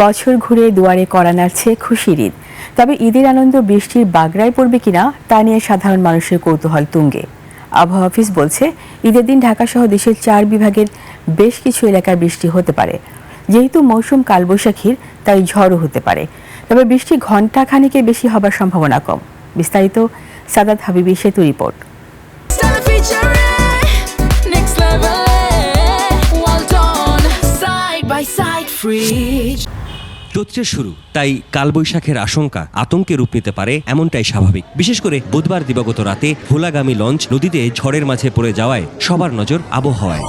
বছর ঘুরে দুয়ারে কড়া নাড়ছে খুশির ঈদ। তবে ঈদের আনন্দ বৃষ্টির বাগড়ায় পড়বে কিনা তা নিয়ে সাধারণ মানুষের কৌতূহল তুঙ্গে। আবহাওয়া অফিস বলছে, ঈদের দিন ঢাকাসহ দেশের 4 বিভাগের বেশ কিছু এলাকায় বৃষ্টি হতে পারে। যেহেতু মৌসুম কালবৈশাখীর, তাই ঝড়ও হতে পারে। তবে বৃষ্টি ঘণ্টা খানেকের বেশি হবার সম্ভাবনা কম। বিস্তারিত সাদাত হাবিবি সেতু রিপোর্ট। চৈত্রের শুরু, তাই কালবৈশাখের আশঙ্কা আতঙ্কে রূপ নিতে পারে এমনটাই স্বাভাবিক। বিশেষ করে বুধবার দিবাগত রাতে ভোলাগামী লঞ্চ নদীতে ঝড়ের মাঝে পড়ে যাওয়ায় সবার নজর আবহাওয়ায়।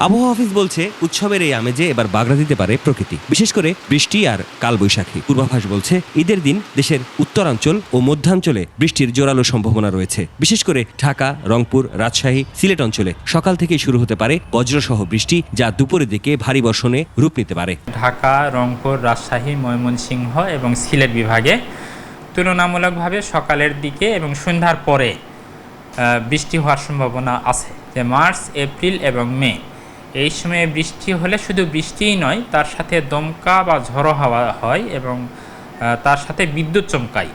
আবহাওয়া অফিস বলছে, উৎসবের এই আমেজে এবার বাগড়া দিতে পারে প্রকৃতি, বিশেষ করে বৃষ্টি আর কালবৈশাখী। পূর্বাভাস বলছে, ঈদের দিন দেশের উত্তরাঞ্চল ও মধ্যাঞ্চলে বৃষ্টির জোরালো সম্ভাবনা রয়েছে। বিশেষ করে ঢাকা, রংপুর, রাজশাহী, সিলেট অঞ্চলে সকাল থেকেই শুরু হতে পারে বজ্রসহ বৃষ্টি, যা দুপুরের দিকে ভারী বর্ষণে রূপ নিতে পারে। ঢাকা, রংপুর, রাজশাহী, ময়মনসিংহ এবং সিলেট বিভাগে তুলনামূলকভাবে সকালের দিকে এবং সন্ধ্যার পরে বৃষ্টি হওয়ার সম্ভাবনা আছে। যে মার্চ, এপ্রিল এবং মে এই সময়ে বৃষ্টি হলে শুধু বৃষ্টিই নয়, তার সাথে দমকা বা ঝড়ো হাওয়া হয় এবং তার সাথে বিদ্যুৎ চমকায়,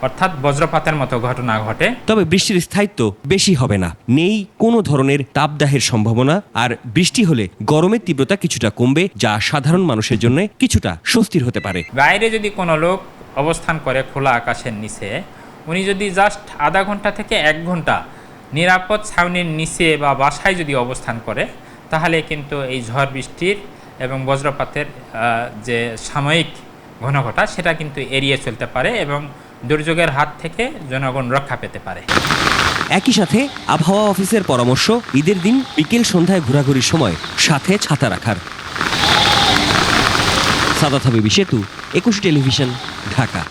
অর্থাৎ বজ্রপাতের মতো ঘটনা ঘটে। তবে বৃষ্টির স্থায়িত্ব বেশি হবে না, নেই কোনো ধরনের তাপদাহের সম্ভাবনা। আর বৃষ্টি হলে গরমের তীব্রতা কিছুটা কমবে, যা সাধারণ মানুষের জন্য কিছুটা স্বস্তির হতে পারে। বাইরে যদি কোনো লোক অবস্থান করে খোলা আকাশের নিচে, উনি যদি জাস্ট আধা ঘন্টা থেকে 1 ঘন্টা নিরাপদ ছাউনির নিচে বা বাসায় যদি অবস্থান করে, তাহলে কিন্তু এই ঝড় বৃষ্টির এবং বজ্রপাতের যে সাময়িক ঘনঘটা, সেটা কিন্তু এড়িয়ে চলতে পারে এবং দুর্যোগের হাত থেকে জনগণ রক্ষা পেতে পারে। একই সাথে আবহাওয়া অফিসের পরামর্শ, ঈদের দিন বিকেল সন্ধ্যায় ঘোরাঘুরির সময় সাথে ছাতা রাখার। সাদাত হাবিবি সেতু, 21 টেলিভিশন, ঢাকা।